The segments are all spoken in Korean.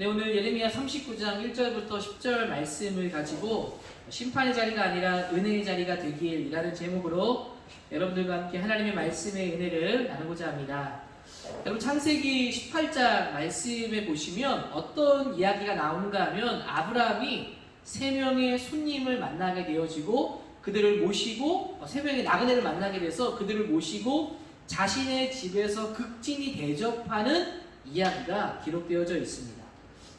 네, 오늘 예레미야 39장 1절부터 10절 말씀을 가지고 심판의 자리가 아니라 은혜의 자리가 되길이라는 제목으로 여러분들과 함께 하나님의 말씀의 은혜를 나누고자 합니다. 여러분, 창세기 18장 말씀에 보시면 어떤 이야기가 나오는가 하면 아브라함이 3명의 손님을 만나게 되어지고 그들을 모시고 3명의 나그네를 만나게 돼서 그들을 모시고 자신의 집에서 극진히 대접하는 이야기가 기록되어져 있습니다.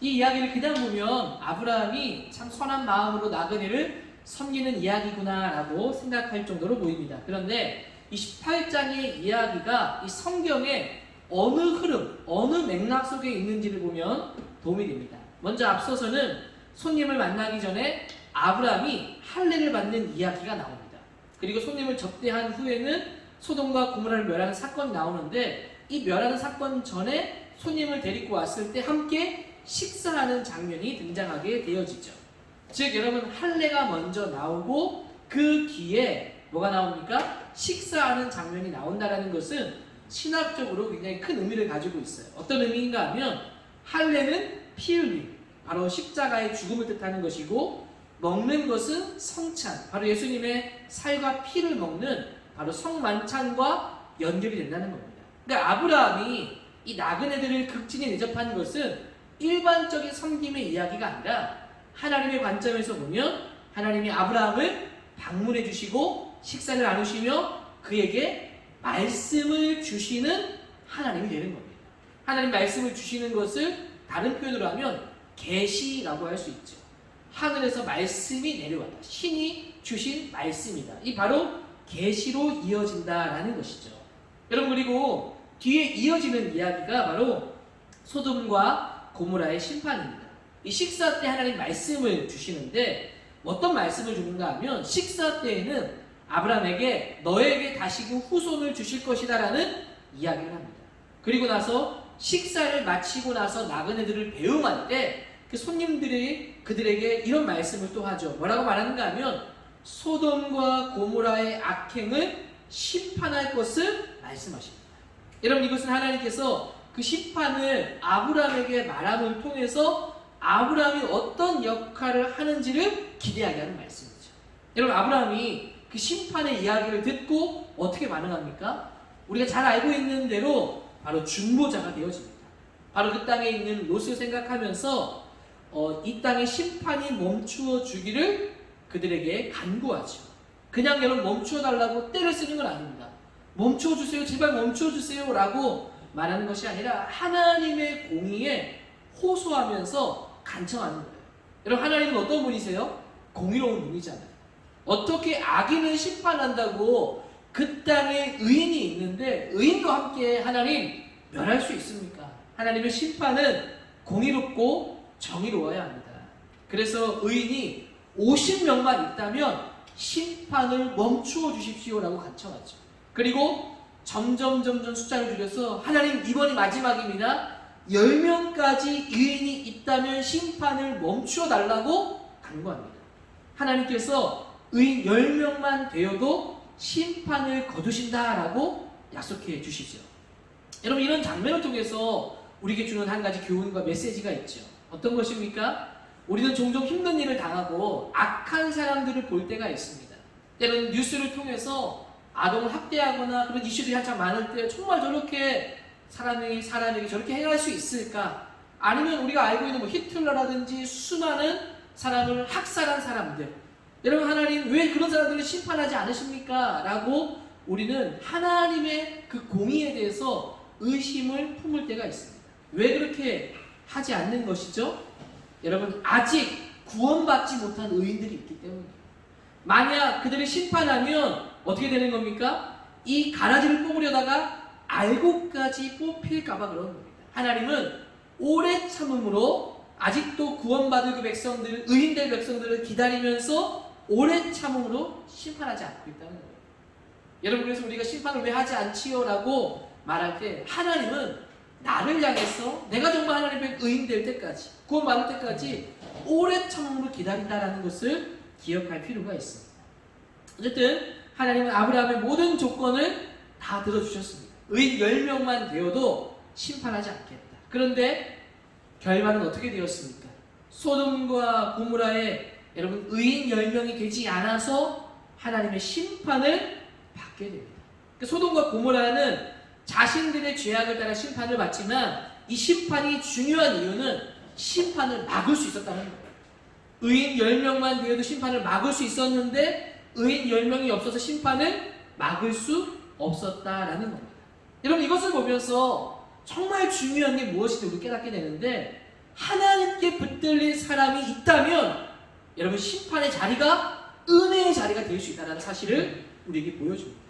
이 이야기를 그냥 보면 아브라함이 참 선한 마음으로 나그네를 섬기는 이야기구나 라고 생각할 정도로 보입니다. 그런데 이 18장의 이야기가 이 성경의 어느 흐름, 어느 맥락 속에 있는지를 보면 도움이 됩니다. 먼저 앞서서는 손님을 만나기 전에 아브라함이 할례를 받는 이야기가 나옵니다. 그리고 손님을 접대한 후에는 소돔과 고모라를 멸하는 사건이 나오는데, 이 멸하는 사건 전에 손님을 데리고 왔을 때 함께 식사하는 장면이 등장하게 되어지죠. 즉, 여러분, 할례가 먼저 나오고 그 뒤에 뭐가 나옵니까? 식사하는 장면이 나온다는 것은 신학적으로 굉장히 큰 의미를 가지고 있어요. 어떤 의미인가 하면 할례는 피 흘림, 바로 십자가의 죽음을 뜻하는 것이고, 먹는 것은 성찬, 바로 예수님의 살과 피를 먹는 바로 성만찬과 연결이 된다는 겁니다. 그러니까 아브라함이 이 나그네들을 극진히 대접한 것은 일반적인 섬김의 이야기가 아니라 하나님의 관점에서 보면 하나님이 아브라함을 방문해 주시고 식사를 나누시며 그에게 말씀을 주시는 하나님이 되는 겁니다. 하나님 말씀을 주시는 것을 다른 표현으로 하면 계시라고 할 수 있죠. 하늘에서 말씀이 내려왔다. 신이 주신 말씀이다. 이 바로 계시로 이어진다라는 것이죠. 여러분, 그리고 뒤에 이어지는 이야기가 바로 소돔과 고모라의 심판입니다. 이 식사 때 하나님 말씀을 주시는데 어떤 말씀을 주는가 하면 식사 때에는 아브라함에게 너에게 다시금 후손을 주실 것이다 라는 이야기를 합니다. 그리고 나서 식사를 마치고 나서 나그네들을 배웅할 때 그 손님들이 그들에게 이런 말씀을 또 하죠. 뭐라고 말하는가 하면 소돔과 고모라의 악행을 심판할 것을 말씀하십니다. 여러분, 이것은 하나님께서 그 심판을 아브라함에게 말함을 통해서 아브라함이 어떤 역할을 하는지를 기대하게 하는 말씀이죠. 여러분, 아브라함이 그 심판의 이야기를 듣고 어떻게 반응합니까? 우리가 잘 알고 있는 대로 바로 중보자가 되어집니다. 바로 그 땅에 있는 롯을 생각하면서 이 땅의 심판이 멈추어 주기를 그들에게 간구하죠. 그냥 여러분 멈추어 달라고 때를 쓰는 건 아닙니다. 멈추어 주세요, 제발 멈추어 주세요 라고 말하는 것이 아니라 하나님의 공의에 호소하면서 간청하는 거예요. 여러분, 하나님은 어떤 분이세요? 공의로운 분이잖아요. 어떻게 악인을 심판한다고 그 땅에 의인이 있는데 의인과 함께 하나님 멸할 수 있습니까? 하나님의 심판은 공의롭고 정의로워야 합니다. 그래서 의인이 50명만 있다면 심판을 멈추어 주십시오라고 간청하죠. 그리고 점점 숫자를 줄여서 하나님, 이번이 마지막입니다. 10명까지 의인이 있다면 심판을 멈추어 달라고 간구합니다. 하나님께서 의인 10명만 되어도 심판을 거두신다라고 약속해 주시죠. 여러분, 이런 장면을 통해서 우리에게 주는 한 가지 교훈과 메시지가 있죠. 어떤 것입니까? 우리는 종종 힘든 일을 당하고 악한 사람들을 볼 때가 있습니다. 때로는 뉴스를 통해서 아동을 학대하거나 그런 이슈들이 한참 많을 때 정말 저렇게 사람에게 저렇게 행할 수 있을까? 아니면 우리가 알고 있는 히틀러라든지 수많은 사람을 학살한 사람들, 여러분, 하나님 왜 그런 사람들을 심판하지 않으십니까? 라고 우리는 하나님의 그 공의에 대해서 의심을 품을 때가 있습니다. 왜 그렇게 하지 않는 것이죠? 여러분, 아직 구원받지 못한 의인들이 있기 때문입니다. 만약 그들을 심판하면 어떻게 되는 겁니까? 이 가라지를 뽑으려다가 알고까지 뽑힐까봐 그런 겁니다. 하나님은 오래 참음으로 아직도 구원받을 그 백성들을, 의인될 백성들을 기다리면서 오래 참음으로 심판하지 않고 있다는 거예요. 여러분, 그래서 우리가 심판을 왜 하지 않지요? 라고 말할 때 하나님은 나를 향해서 내가 정말 하나님의 의인 될 때까지, 구원받을 때까지 오래 참음으로 기다린다는 것을 기억할 필요가 있습니다. 어쨌든 하나님은 아브라함의 모든 조건을 다 들어주셨습니다. 의인 10명만 되어도 심판하지 않겠다. 그런데 결말은 어떻게 되었습니까? 소돔과 고모라에 여러분 의인 10명이 되지 않아서 하나님의 심판을 받게 됩니다. 소돔과 고모라는 자신들의 죄악을 따라 심판을 받지만 이 심판이 중요한 이유는 심판을 막을 수 있었다는 거예요. 의인 10명만 되어도 심판을 막을 수 있었는데 의인 10명이 없어서 심판을 막을 수 없었다라는 겁니다. 여러분 이것을 보면서 정말 중요한 게 무엇인지 우리 깨닫게 되는데 하나님께 붙들린 사람이 있다면 여러분 심판의 자리가 은혜의 자리가 될 수 있다는 사실을 우리에게 보여줍니다.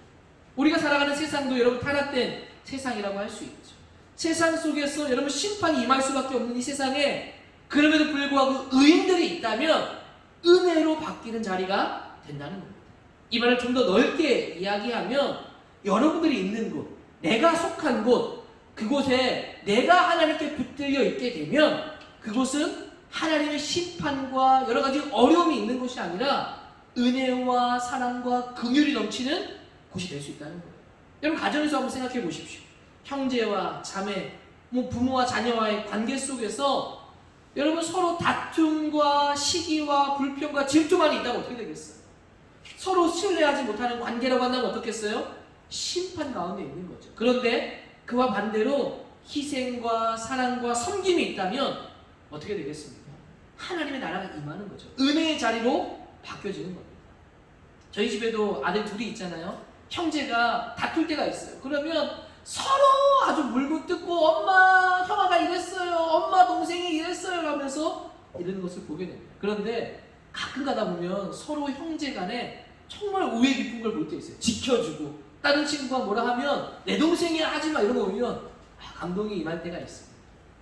우리가 살아가는 세상도 여러분 타락된 세상이라고 할 수 있죠. 세상 속에서 여러분 심판이 임할 수밖에 없는 이 세상에 그럼에도 불구하고 의인들이 있다면 은혜로 바뀌는 자리가 된다는 겁니다. 이 말을 좀 더 넓게 이야기하면 여러분들이 있는 곳, 내가 속한 곳, 그곳에 내가 하나님께 붙들려 있게 되면 그곳은 하나님의 심판과 여러 가지 어려움이 있는 곳이 아니라 은혜와 사랑과 긍휼이 넘치는 곳이 될 수 있다는 거예요. 여러분 가정에서 한번 생각해 보십시오. 형제와 자매, 부모와 자녀와의 관계 속에서 여러분 서로 다툼과 시기와 불평과 질투만 있다면 어떻게 되겠어요? 서로 신뢰하지 못하는 관계라고 한다면 어떻겠어요? 심판 가운데 있는 거죠. 그런데 그와 반대로 희생과 사랑과 섬김이 있다면 어떻게 되겠습니까? 하나님의 나라가 임하는 거죠. 은혜의 자리로 바뀌어지는 겁니다. 저희 집에도 아들 둘이 있잖아요. 형제가 다툴 때가 있어요. 그러면 서로 아주 물고 뜯고 엄마 형아가 이랬어요, 엄마 동생이 이랬어요 하면서 이러는 것을 보게 됩니다. 그런데 가끔 가다 보면 서로 형제 간에 정말 우애 깊은 걸 볼 때 있어요. 지켜주고 다른 친구가 뭐라 하면 내 동생이야 하지마 이런 거 보면 감동이 임할 때가 있습니다.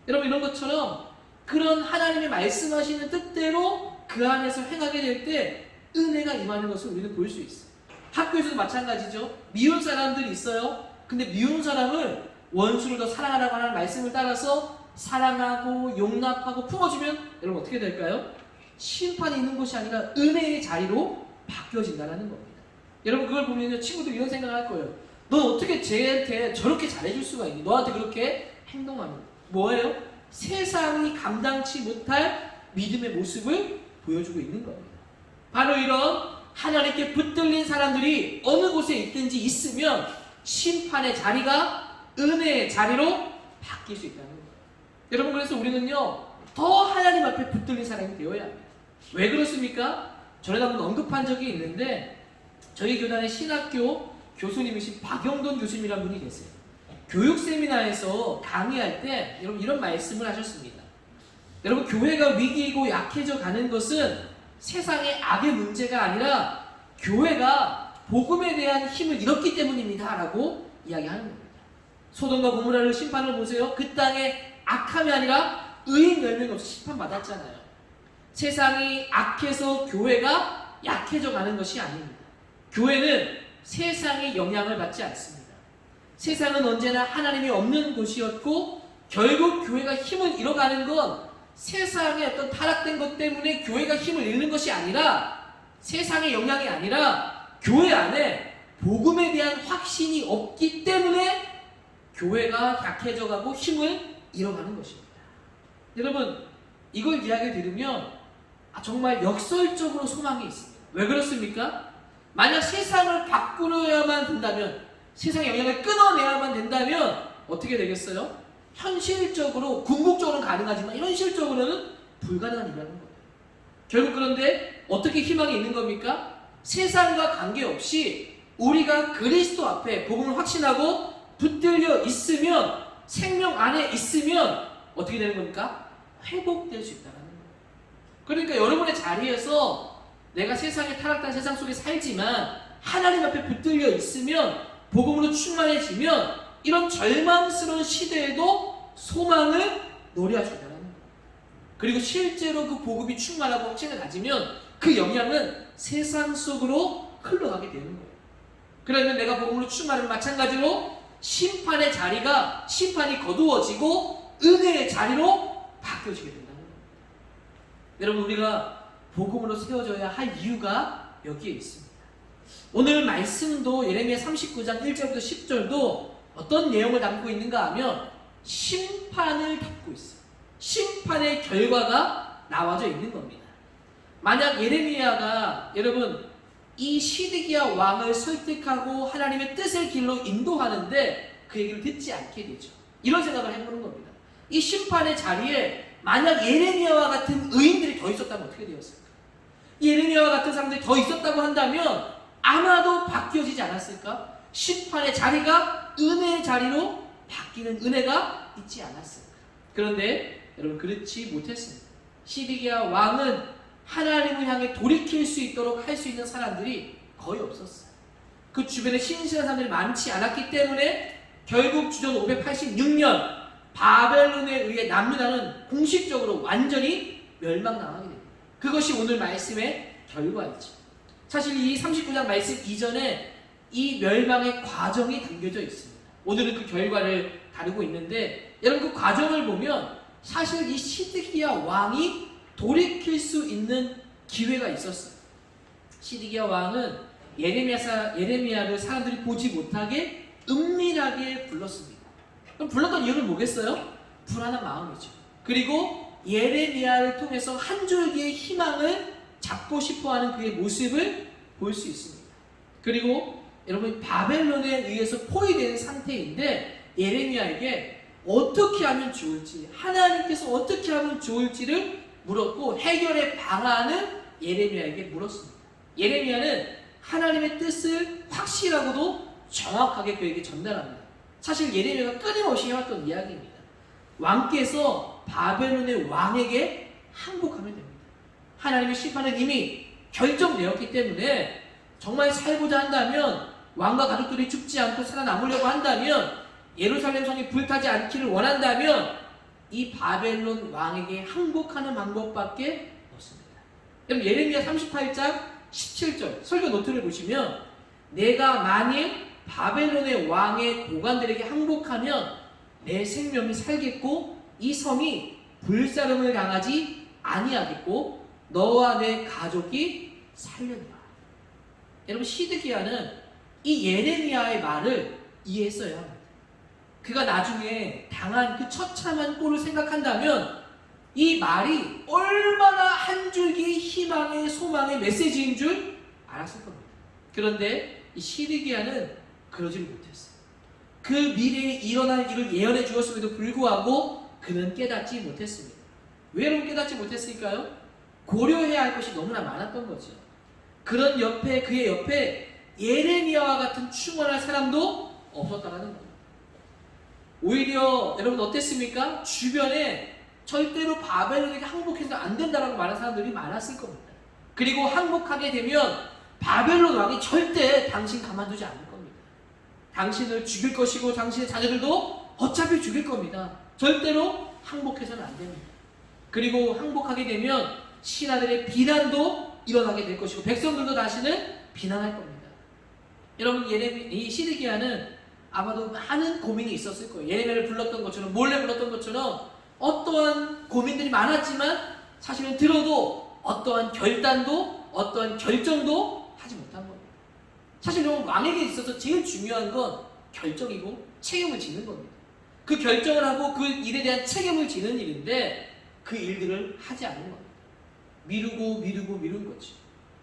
여러분 이런 것처럼 그런 하나님의 말씀하시는 뜻대로 그 안에서 행하게 될 때 은혜가 임하는 것을 우리는 볼 수 있어요. 학교에서도 마찬가지죠. 미운 사람들이 있어요. 근데 미운 사람을 원수를 더 사랑하라고 하는 말씀을 따라서 사랑하고 용납하고 품어주면 여러분 어떻게 될까요? 심판이 있는 곳이 아니라 은혜의 자리로 바뀌어진다는 겁니다. 여러분 그걸 보면 친구들이 이런 생각을 할 거예요. 넌 어떻게 쟤한테 저렇게 잘해줄 수가 있니? 너한테 그렇게 행동하는 뭐예요? 세상이 감당치 못할 믿음의 모습을 보여주고 있는 겁니다. 바로 이런 하나님께 붙들린 사람들이 어느 곳에 있든지 있으면 심판의 자리가 은혜의 자리로 바뀔 수 있다는 거예요. 여러분 그래서 우리는요 더 하나님 앞에 붙들린 사람이 되어야 합니다. 왜 그렇습니까? 전에 한번 언급한 적이 있는데 저희 교단의 신학교 교수님이신 박영돈 교수님이라는 분이 계세요. 교육 세미나에서 강의할 때 여러분 이런 말씀을 하셨습니다. 여러분 교회가 위기이고 약해져 가는 것은 세상의 악의 문제가 아니라 교회가 복음에 대한 힘을 잃었기 때문입니다 라고 이야기하는 겁니다. 소돔과 고모라를 심판을 보세요. 그 땅에 악함이 아니라 의인 10명이 없어 심판받았잖아요. 세상이 악해서 교회가 약해져 가는 것이 아닙니다. 교회는 세상의 영향을 받지 않습니다. 세상은 언제나 하나님이 없는 곳이었고 결국 교회가 힘을 잃어가는 건 세상의 어떤 타락된 것 때문에 교회가 힘을 잃는 것이 아니라 세상의 영향이 아니라 교회 안에 복음에 대한 확신이 없기 때문에 교회가 약해져 가고 힘을 잃어가는 것입니다. 여러분 이걸 이야기 들으면 정말 역설적으로 소망이 있습니다. 왜 그렇습니까? 만약 세상을 바꾸려야만 된다면 세상의 영향을 끊어내야만 된다면 어떻게 되겠어요? 현실적으로 궁극적으로는 가능하지만 현실적으로는 불가능한 일이라는 거예요. 결국 그런데 어떻게 희망이 있는 겁니까? 세상과 관계없이 우리가 그리스도 앞에 복음을 확신하고 붙들려 있으면 생명 안에 있으면 어떻게 되는 겁니까? 회복될 수 있다는 거예요. 그러니까 여러분의 자리에서 내가 세상에 타락한 세상 속에 살지만 하나님 앞에 붙들려 있으면 복음으로 충만해지면 이런 절망스러운 시대에도 소망을 노래할 수 있다는 거예요. 그리고 실제로 그 복음이 충만하고 확신을 가지면 그 영향은 세상 속으로 흘러가게 되는 거예요. 그러면 내가 복음으로 충만하면 마찬가지로 심판의 자리가 심판이 거두어지고 은혜의 자리로 바뀌어지게 된다는 거예요. 여러분 우리가 복음으로 세워져야 할 이유가 여기에 있습니다. 오늘 말씀도 예레미야 39장 1절부터 10절도 어떤 내용을 담고 있는가 하면 심판을 담고 있어요. 심판의 결과가 나와져 있는 겁니다. 만약 예레미야가 여러분 이 시드기야 왕을 설득하고 하나님의 뜻의 길로 인도하는데 그 얘기를 듣지 않게 되죠. 이런 생각을 해보는 겁니다. 이 심판의 자리에 만약 예레미야와 같은 의인들이 더 있었다면 어떻게 되었을까? 예레미야와 같은 사람들이 더 있었다고 한다면 아마도 바뀌어지지 않았을까? 심판의 자리가 은혜의 자리로 바뀌는 은혜가 있지 않았을까? 그런데 여러분 그렇지 못했습니다. 시드기야 왕은 하나님을 향해 돌이킬 수 있도록 할 수 있는 사람들이 거의 없었어요. 그 주변에 신실한 사람들이 많지 않았기 때문에 결국 주전 586년 바벨론에 의해 남유다는 공식적으로 완전히 멸망당하게 됩니다. 그것이 오늘 말씀의 결과이죠. 사실 이 39장 말씀 이전에 이 멸망의 과정이 담겨져 있습니다. 오늘은 그 결과를 다루고 있는데 여러분 그 과정을 보면 사실 이 시드기야 왕이 돌이킬 수 있는 기회가 있었어요. 시드기야 왕은 예레미야를 사람들이 보지 못하게 은밀하게 불렀습니다. 그럼 불렀던 이유는 뭐겠어요? 불안한 마음이죠. 그리고 예레미야를 통해서 한 줄기의 희망을 잡고 싶어하는 그의 모습을 볼 수 있습니다. 그리고 여러분 바벨론에 의해서 포위된 상태인데 예레미야에게 어떻게 하면 좋을지, 하나님께서 어떻게 하면 좋을지를 물었고 해결의 방안을 예레미야에게 물었습니다. 예레미야는 하나님의 뜻을 확실하고도 정확하게 그에게 전달합니다. 사실 예레미야가 끊임없이 해왔던 이야기입니다. 왕께서 바벨론의 왕에게 항복하면 됩니다. 하나님의 심판은 이미 결정되었기 때문에 정말 살고자 한다면 왕과 가족들이 죽지 않고 살아남으려고 한다면 예루살렘 성이 불타지 않기를 원한다면 이 바벨론 왕에게 항복하는 방법밖에 없습니다. 그럼 예레미야 38장 17절 설교 노트를 보시면 내가 만일 바벨론의 왕의 고관들에게 항복하면 내 생명이 살겠고 이 성이 불사름을 당하지 아니하겠고 너와 내 가족이 살려니라. 여러분 시드기야는 이 예레미야의 말을 이해했어야 합니다. 그가 나중에 당한 그 처참한 꼴을 생각한다면 이 말이 얼마나 한 줄기 희망의 소망의 메시지인 줄 알았을 겁니다. 그런데 이 시드기야는 그러지를 못했어요. 그 미래에 일어날 일을 예언해 주었음에도 불구하고 그는 깨닫지 못했습니다. 왜 여러분 깨닫지 못했을까요? 고려해야 할 것이 너무나 많았던 거죠. 그런 옆에 그의 옆에 예레미야와 같은 충원할 사람도 없었다라는 겁니다. 오히려 여러분 어땠습니까? 주변에 절대로 바벨론에게 항복해서 안 된다라고 말하는 사람들이 많았을 겁니다. 그리고 항복하게 되면 바벨론 왕이 절대 당신 가만두지 않을 겁니다. 당신을 죽일 것이고 당신의 자녀들도 어차피 죽일 겁니다. 절대로 항복해서는 안 됩니다. 그리고 항복하게 되면 신하들의 비난도 일어나게 될 것이고 백성들도 다시는 비난할 겁니다. 여러분 이 시드기야는 아마도 많은 고민이 있었을 거예요. 예레미야를 불렀던 것처럼 몰래 불렀던 것처럼 어떠한 고민들이 많았지만 사실은 들어도 어떠한 결단도 어떠한 결정도 하지 못한 겁니다. 사실 여러분 왕에게 있어서 제일 중요한 건 결정이고 책임을 지는 겁니다. 그 결정을 하고 그 일에 대한 책임을 지는 일인데 그 일들을 하지 않는 겁니다. 미룬 거지.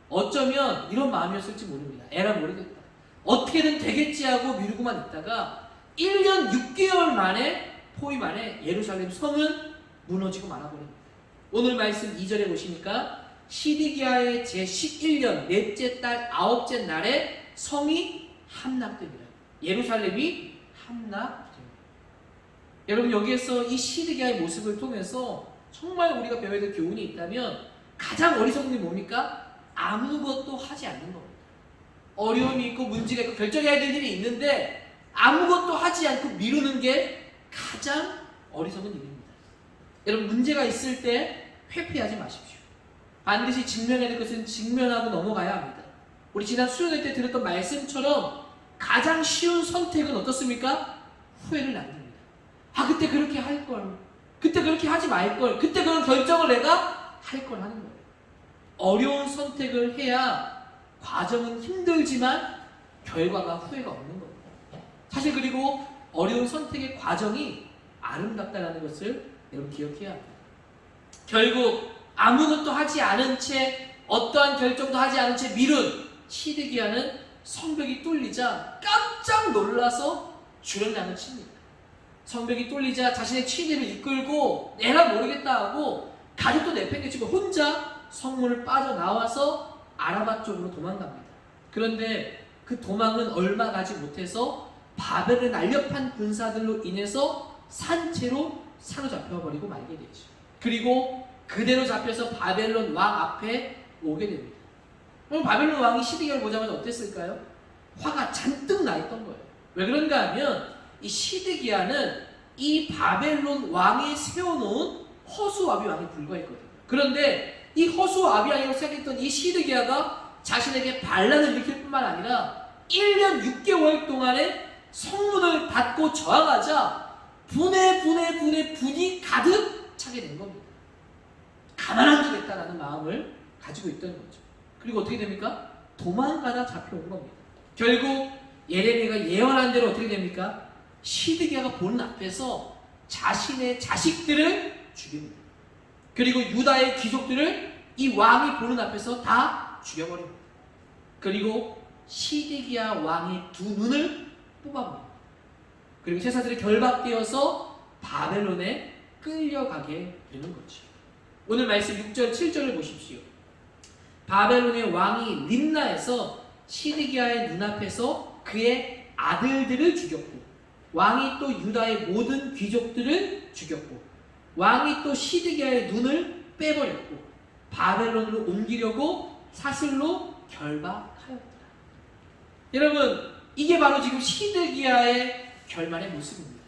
어쩌면 이런 마음이었을지 모릅니다. 에라 모르겠다. 어떻게든 되겠지 하고 미루고만 있다가 1년 6개월 만에 포위 만에 예루살렘 성은 무너지고 말아버립니다. 오늘 말씀 2절에 보시니까 시드기야의 제11년 넷째 달 9째 날에 성이 함락됩니다. 예루살렘이 함락됩니다. 여러분 여기에서 이 시드기야의 모습을 통해서 정말 우리가 배워야 될 교훈이 있다면 가장 어리석은 게 뭡니까? 아무것도 하지 않는 겁니다. 어려움이 있고 문제가 있고 결정해야 될 일이 있는데 아무것도 하지 않고 미루는 게 가장 어리석은 일입니다. 여러분 문제가 있을 때 회피하지 마십시오. 반드시 직면해야 될 것은 직면하고 넘어가야 합니다. 우리 지난 수요일 때 들었던 말씀처럼 가장 쉬운 선택은 어떻습니까? 후회를 남깁니다. 그때 그렇게 할 걸, 그때 그렇게 하지 말 걸, 그때 그런 결정을 내가 할 걸 하는 거예요. 어려운 선택을 해야 과정은 힘들지만 결과가 후회가 없는 겁니다. 사실 그리고 어려운 선택의 과정이 아름답다는 것을 여러분 기억해야 합니다. 결국 아무것도 하지 않은 채 어떠한 결정도 하지 않은 채 미룬 시드기야는 성벽이 뚫리자 깜짝 놀라서 주력난을 칩니다. 성벽이 뚫리자 자신의 취대를 이끌고 내가 모르겠다 하고 가족도 내팽개치고 혼자 성문을 빠져나와서 아라바 쪽으로 도망갑니다. 그런데 그 도망은 얼마 가지 못해서 바벨을 날렵한 군사들로 인해서 산채로 사로잡혀버리고 말게 되죠. 그리고 그대로 잡혀서 바벨론 왕 앞에 오게 됩니다. 그럼 바벨론 왕이 시드기야를 보자마자 어땠을까요? 화가 잔뜩 나 있던 거예요. 왜 그런가 하면 이 시드기야는 이 바벨론 왕이 세워놓은 허수아비 왕에 불과했거든요. 그런데 이 허수아비 왕이라고 생각했던 이 시드기야가 자신에게 반란을 일으킬 뿐만 아니라 1년 6개월 동안에 성문을 닫고 저항하자 분이 가득 차게 된 겁니다. 가만 안 두겠다라는 마음을 가지고 있던 거죠. 그리고 어떻게 됩니까? 도망가다 잡혀온 겁니다. 결국 예레미야가 예언한 대로 어떻게 됩니까? 시드기야가 보는 앞에서 자신의 자식들을 죽입니다. 그리고 유다의 귀족들을 이 왕이 보는 앞에서 다 죽여버립니다. 그리고 시드기야 왕의 두 눈을 뽑아버립니다. 그리고 제사들이 결박되어서 바벨론에 끌려가게 되는 거죠. 오늘 말씀 6절 7절을 보십시오. 바벨론의 왕이 림나에서 시드기야의 눈앞에서 그의 아들들을 죽였고 왕이 또 유다의 모든 귀족들을 죽였고 왕이 또 시드기야의 눈을 빼버렸고 바벨론으로 옮기려고 사슬로 결박하였더라. 여러분, 이게 바로 지금 시드기야의 결말의 모습입니다.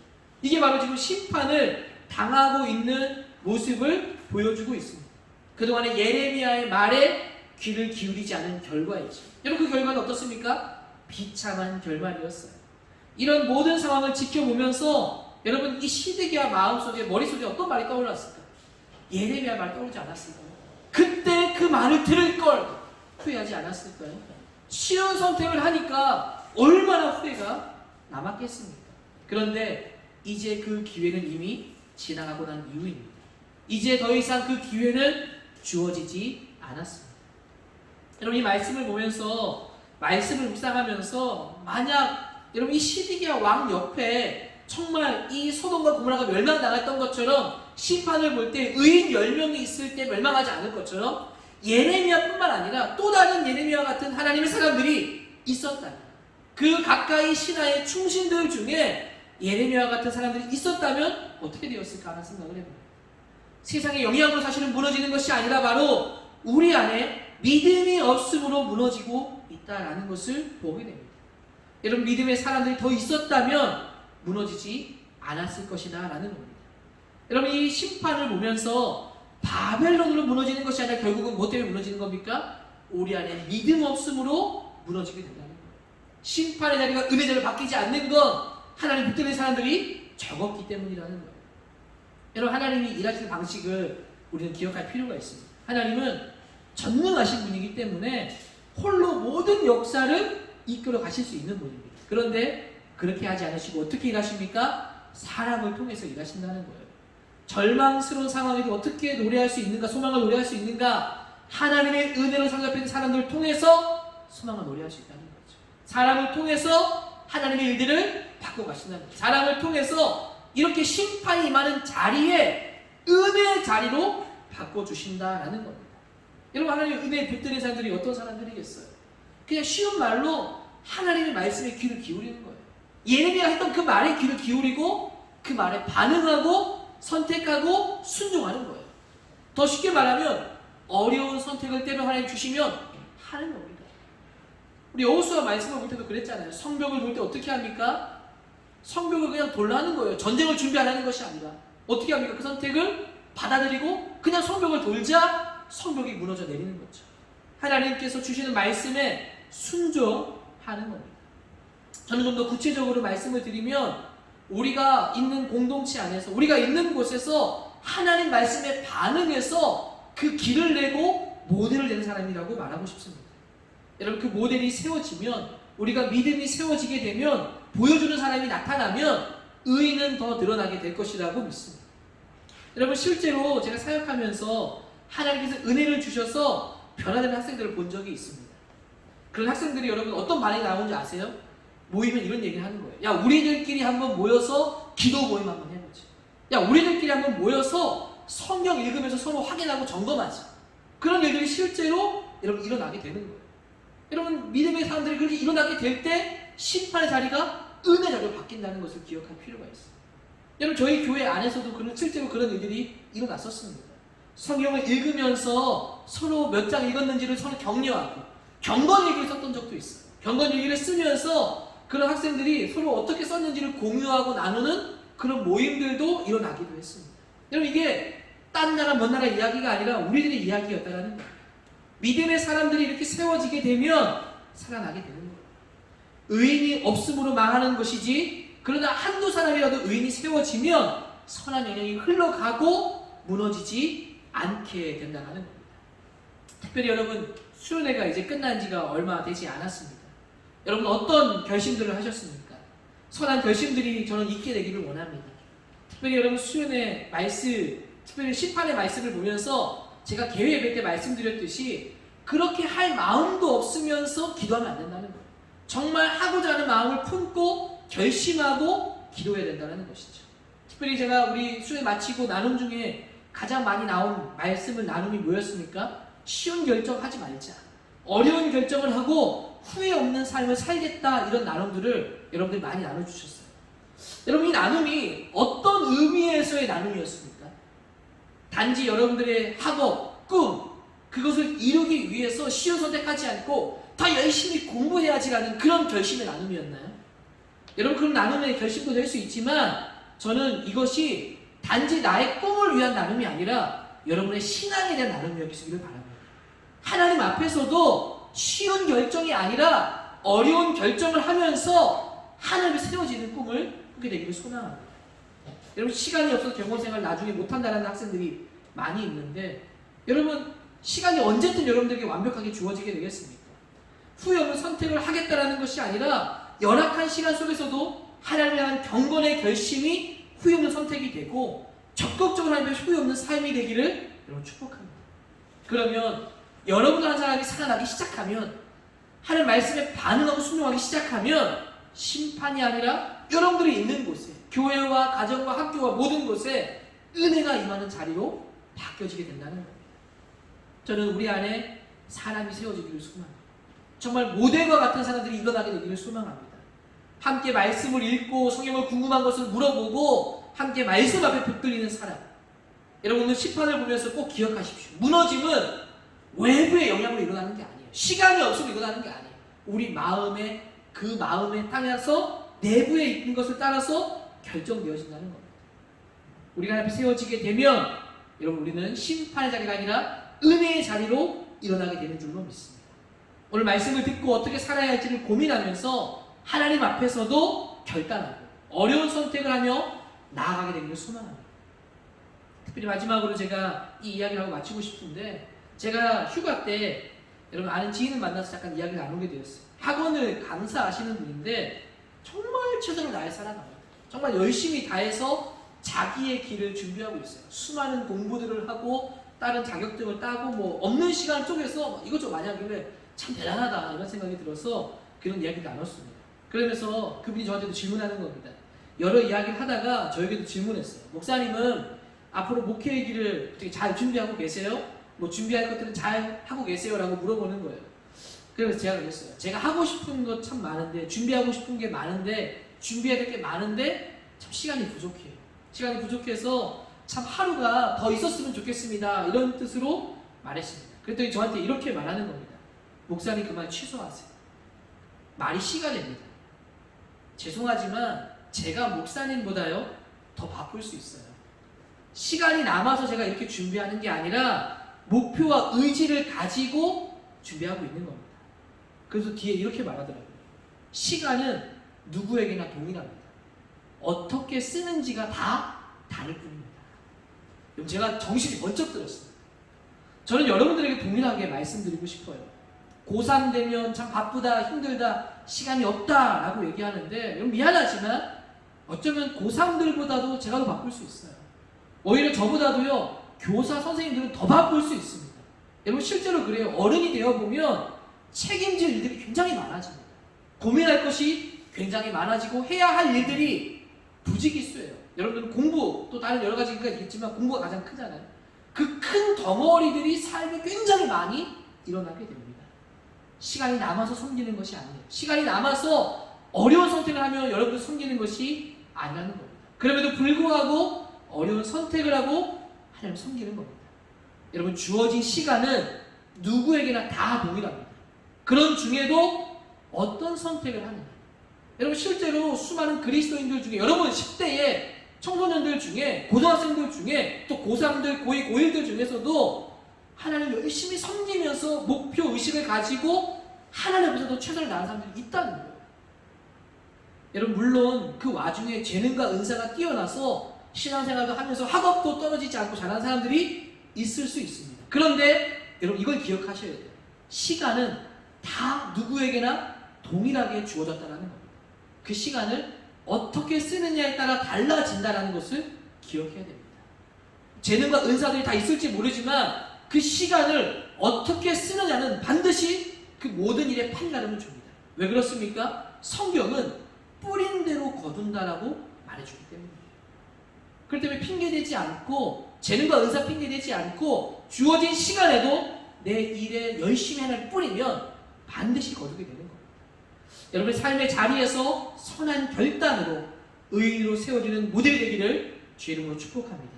이게 바로 지금 심판을 당하고 있는 모습을 보여주고 있습니다. 그동안에 예레미야의 말에 귀를 기울이지 않은 결과이죠. 여러분, 그 결과는 어떻습니까? 비참한 결말이었어요. 이런 모든 상황을 지켜보면서 여러분, 이 시드기야 마음속에 머릿속에 어떤 말이 떠올랐을까? 예레미야 말 떠오르지 않았을까요? 그때 그 말을 들을 걸 후회하지 않았을까요? 쉬운 선택을 하니까 얼마나 후회가 남았겠습니까? 그런데 이제 그 기회는 이미 지나가고 난 이후입니다. 이제 더 이상 그 기회는 주어지지 않았습니다. 여러분, 이 말씀을 보면서 말씀을 묵상하면서 만약 여러분 이 시드기야 왕 옆에 정말 이 소돔과 고모라가 멸망당했던 것처럼 심판을 볼 때 의인 10명이 있을 때 멸망하지 않을 것처럼 예레미야뿐만 아니라 또 다른 예레미야 같은 하나님의 사람들이 있었다면 그 가까이 신하의 충신들 중에 예레미야 같은 사람들이 있었다면 어떻게 되었을까 하는 생각을 해봅니다. 세상의 영향으로 사실은 무너지는 것이 아니라 바로 우리 안에 믿음이 없음으로 무너지고 있다라는 것을 보게 됩니다. 여러분, 믿음의 사람들이 더 있었다면 무너지지 않았을 것이다 라는 겁니다. 여러분, 이 심판을 보면서 바벨론으로 무너지는 것이 아니라 결국은 뭐 때문에 무너지는 겁니까? 우리 안에 믿음 없음으로 무너지게 된다는 거예요. 심판의 자리가 은혜의 자리로 바뀌지 않는 건 하나님 붙드는 사람들이 적었기 때문이라는 거예요. 여러분, 하나님이 일하시는 방식을 우리는 기억할 필요가 있습니다. 하나님은 전능하신 분이기 때문에 홀로 모든 역사를 이끌어 가실 수 있는 분입니다. 그런데 그렇게 하지 않으시고 어떻게 일하십니까? 사람을 통해서 일하신다는 거예요. 절망스러운 상황에도 어떻게 노래할 수 있는가, 소망을 노래할 수 있는가? 하나님의 은혜로 상접한 사람들을 통해서 소망을 노래할 수 있다는 거죠. 사람을 통해서 하나님의 일들을 바꿔가신다는 거죠. 사람을 통해서 이렇게 심판이 임하는 자리에 은혜의 자리로 바꿔주신다라는 겁니다. 여러분, 하나님의 은혜에 붙드는 사람들이 어떤 사람들이겠어요? 그냥 쉬운 말로 하나님의 말씀에 귀를 기울이는 거예요. 예레미야가 했던 그 말에 귀를 기울이고 그 말에 반응하고 선택하고 순종하는 거예요. 더 쉽게 말하면 어려운 선택을 때로 하나님 주시면 하는 겁니다. 우리 여호수아 말씀을 볼 때도 그랬잖아요. 성벽을 볼 때 어떻게 합니까? 성벽을 그냥 돌라는 거예요. 전쟁을 준비하라는 것이 아니라 어떻게 합니까? 그 선택을 받아들이고 그냥 성벽을 돌자 성벽이 무너져 내리는 거죠. 하나님께서 주시는 말씀에 순종하는 겁니다. 저는 좀 더 구체적으로 말씀을 드리면 우리가 있는 공동체 안에서 우리가 있는 곳에서 하나님 말씀에 반응해서 그 길을 내고 모델을 내는 사람이라고 말하고 싶습니다. 여러분, 그 모델이 세워지면 우리가 믿음이 세워지게 되면 보여주는 사람이 나타나면 의의는 더 늘어나게 될 것이라고 믿습니다. 여러분 실제로 제가 사역하면서 하나님께서 은혜를 주셔서 변화되는 학생들을 본 적이 있습니다. 그런 학생들이 여러분 어떤 반응이 나오는지 아세요? 모이면 이런 얘기를 하는 거예요. 야, 우리들끼리 한번 모여서 기도 모임 한번 해보자. 야, 우리들끼리 한번 모여서 성경 읽으면서 서로 확인하고 점검하자. 그런 일들이 실제로 여러분 일어나게 되는 거예요. 여러분 믿음의 사람들이 그렇게 일어나게 될 때 심판의 자리가 은혜 자리로 바뀐다는 것을 기억할 필요가 있어요. 여러분 저희 교회 안에서도 실제로 그런 일들이 일어났었습니다. 성경을 읽으면서 서로 몇 장 읽었는지를 서로 격려하고 경건일기를 썼던 적도 있어요. 경건일기를 쓰면서 그런 학생들이 서로 어떻게 썼는지를 공유하고 나누는 그런 모임들도 일어나기도 했습니다. 여러분 이게 딴 나라 먼 나라 이야기가 아니라 우리들의 이야기였다라는 거예요. 믿음의 사람들이 이렇게 세워지게 되면 살아나게 되는 거예요. 의인이 없음으로 망하는 것이지, 그러나 한두 사람이라도 의인이 세워지면 선한 영향이 흘러가고 무너지지 않게 된다는 겁니다. 특별히 여러분 수련회가 이제 끝난 지가 얼마 되지 않았습니다. 여러분 어떤 결심들을 하셨습니까? 선한 결심들이 저는 있게 되기를 원합니다. 특별히 여러분 수련회 말씀, 특별히 심판의 말씀을 보면서 제가 개회 예배 때 말씀드렸듯이 그렇게 할 마음도 없으면서 기도하면 안 된다는 거예요. 정말 하고자 하는 마음을 품고 결심하고 기도해야 된다는 것이죠. 특별히 제가 우리 수련회 마치고 나눔 중에 가장 많이 나온 말씀을 나눔이 뭐였습니까? 쉬운 결정하지 말자. 어려운 결정을 하고 후회 없는 삶을 살겠다, 이런 나눔들을 여러분들이 많이 나눠주셨어요. 여러분 이 나눔이 어떤 의미에서의 나눔이었습니까? 단지 여러분들의 학업, 꿈, 그것을 이루기 위해서 쉬운 선택하지 않고 더 열심히 공부해야지라는 그런 결심의 나눔이었나요? 여러분 그런 나눔의 결심도 될 수 있지만 저는 이것이 단지 나의 꿈을 위한 나눔이 아니라 여러분의 신앙에 대한 나눔이었기를 바랍니다. 하나님 앞에서도 쉬운 결정이 아니라 어려운 결정을 하면서 하나님이 세워지는 꿈을 꾸게 되기를 소망합니다. 여러분 시간이 없어서 경건생활 나중에 못한다는 학생들이 많이 있는데, 여러분 시간이 언제든 여러분들에게 완벽하게 주어지게 되겠습니까? 후회 없는 선택을 하겠다라는 것이 아니라 열악한 시간 속에서도 하나님을 향한 경건의 결심이 후회 없는 선택이 되고 적극적으로 하나님의 후회 없는 삶이 되기를 여러분 축복합니다. 그러면 여러분들 한 사람이 살아나기 시작하면, 하나님 말씀에 반응하고 순종하기 시작하면 심판이 아니라 여러분들이 있는 곳에, 교회와 가정과 학교와 모든 곳에 은혜가 임하는 자리로 바뀌어지게 된다는 겁니다. 저는 우리 안에 사람이 세워지기를 소망합니다. 정말 모델과 같은 사람들이 일어나게 되기를 소망합니다. 함께 말씀을 읽고 성경을 궁금한 것을 물어보고 함께 말씀 앞에 붙들리는 사람. 여러분 오늘 심판을 보면서 꼭 기억하십시오. 무너짐은 외부의 영향으로 일어나는 게 아니에요. 시간이 없으면 일어나는 게 아니에요. 우리 마음에, 그 마음에 따라서 내부에 있는 것을 따라서 결정되어진다는 겁니다. 우리가 앞에 세워지게 되면 여러분 우리는 심판의 자리가 아니라 은혜의 자리로 일어나게 되는 줄로 믿습니다. 오늘 말씀을 듣고 어떻게 살아야 할지를 고민하면서 하나님 앞에서도 결단하고 어려운 선택을 하며 나아가게 되기를 소망합니다. 특별히 마지막으로 제가 이 이야기를 하고 마치고 싶은데, 제가 휴가 때 여러분 아는 지인을 만나서 잠깐 이야기를 나누게 되었어요. 학원을 강사하시는 분인데 정말 최선을 다해 살아갑니다. 정말 열심히 다해서 자기의 길을 준비하고 있어요. 수많은 공부들을 하고 다른 자격증을 따고 뭐 없는 시간 쪼개서 이것저것 많이 하길래 참 대단하다 이런 생각이 들어서 그런 이야기를 나눴습니다. 그러면서 그분이 저한테도 질문하는 겁니다. 여러 이야기를 하다가 저에게도 질문했어요. 목사님은 앞으로 목회의 길을 되게 잘 준비하고 계세요? 뭐 준비할 것들은 잘 하고 계세요? 라고 물어보는 거예요. 그래서 제가 그랬어요. 제가 하고 싶은 것 참 많은데, 준비하고 싶은 게 많은데, 준비해야 될 게 많은데 참 시간이 부족해요. 시간이 부족해서 참 하루가 더 있었으면 좋겠습니다, 이런 뜻으로 말했습니다. 그랬더니 저한테 이렇게 말하는 겁니다. 목사님 그 말 취소하세요. 말이 씨가 됩니다. 죄송하지만 제가 목사님보다요 더 바쁠 수 있어요. 시간이 남아서 제가 이렇게 준비하는 게 아니라 목표와 의지를 가지고 준비하고 있는 겁니다. 그래서 뒤에 이렇게 말하더라고요. 시간은 누구에게나 동일합니다. 어떻게 쓰는지가 다 다를 뿐입니다. 그럼 제가 정신이 번쩍 들었습니다. 저는 여러분들에게 동일하게 말씀드리고 싶어요. 고3 되면 참 바쁘다, 힘들다, 시간이 없다 라고 얘기하는데, 여러분 미안하지만 어쩌면 고3들보다도 제가 더 바쁠 수 있어요. 오히려 저보다도요, 교사 선생님들은 더 바쁠 수 있습니다. 여러분 실제로 그래요. 어른이 되어 보면 책임질 일들이 굉장히 많아집니다. 고민할 것이 굉장히 많아지고 해야 할 일들이 부지기수예요. 여러분들은 공부, 또 다른 여러 가지가 있겠지만 공부가 가장 크잖아요. 그 큰 덩어리들이 삶에 굉장히 많이 일어나게 됩니다. 시간이 남아서 섬기는 것이 아니에요. 시간이 남아서 어려운 선택을 하면 여러분들 섬기는 것이 아니라는 겁니다. 그럼에도 불구하고 어려운 선택을 하고 하나님 섬기는 겁니다. 여러분 주어진 시간은 누구에게나 다 동일합니다. 그런 중에도 어떤 선택을 하느냐. 여러분 실제로 수많은 그리스도인들 중에 여러분 10대에 청소년들 중에 고등학생들 중에 또 고3들 고2 고1들 중에서도 하나님을 열심히 섬기면서 목표 의식을 가지고 하나님 앞에서도 최선을 다하는 사람들이 있다는 거예요. 여러분 물론 그 와중에 재능과 은사가 뛰어나서 신앙생활도 하면서 학업도 떨어지지 않고 잘하는 사람들이 있을 수 있습니다. 그런데 여러분 이걸 기억하셔야 돼요. 시간은 다 누구에게나 동일하게 주어졌다는 겁니다. 그 시간을 어떻게 쓰느냐에 따라 달라진다는 것을 기억해야 됩니다. 재능과 은사들이 다 있을지 모르지만 그 시간을 어떻게 쓰느냐는 반드시 그 모든 일의 판가름을 줍니다. 왜 그렇습니까? 성경은 뿌린 대로 거둔다라고 말해주기 때문이에요. 그렇기 때문에 핑계대지 않고 재능과 은사 핑계대지 않고 주어진 시간에도 내 일에 열심히 하나를 뿌리면 반드시 거두게 되는 겁니다. 여러분의 삶의 자리에서 선한 결단으로 의의로 세워지는 모델이 되기를 주의 이름으로 축복합니다.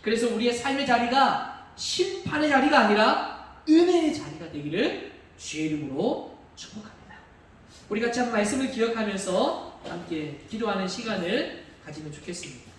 그래서 우리의 삶의 자리가 심판의 자리가 아니라 은혜의 자리가 되기를 주의 이름으로 축복합니다. 우리 같이 한번 말씀을 기억하면서 함께 기도하는 시간을 가지면 좋겠습니다.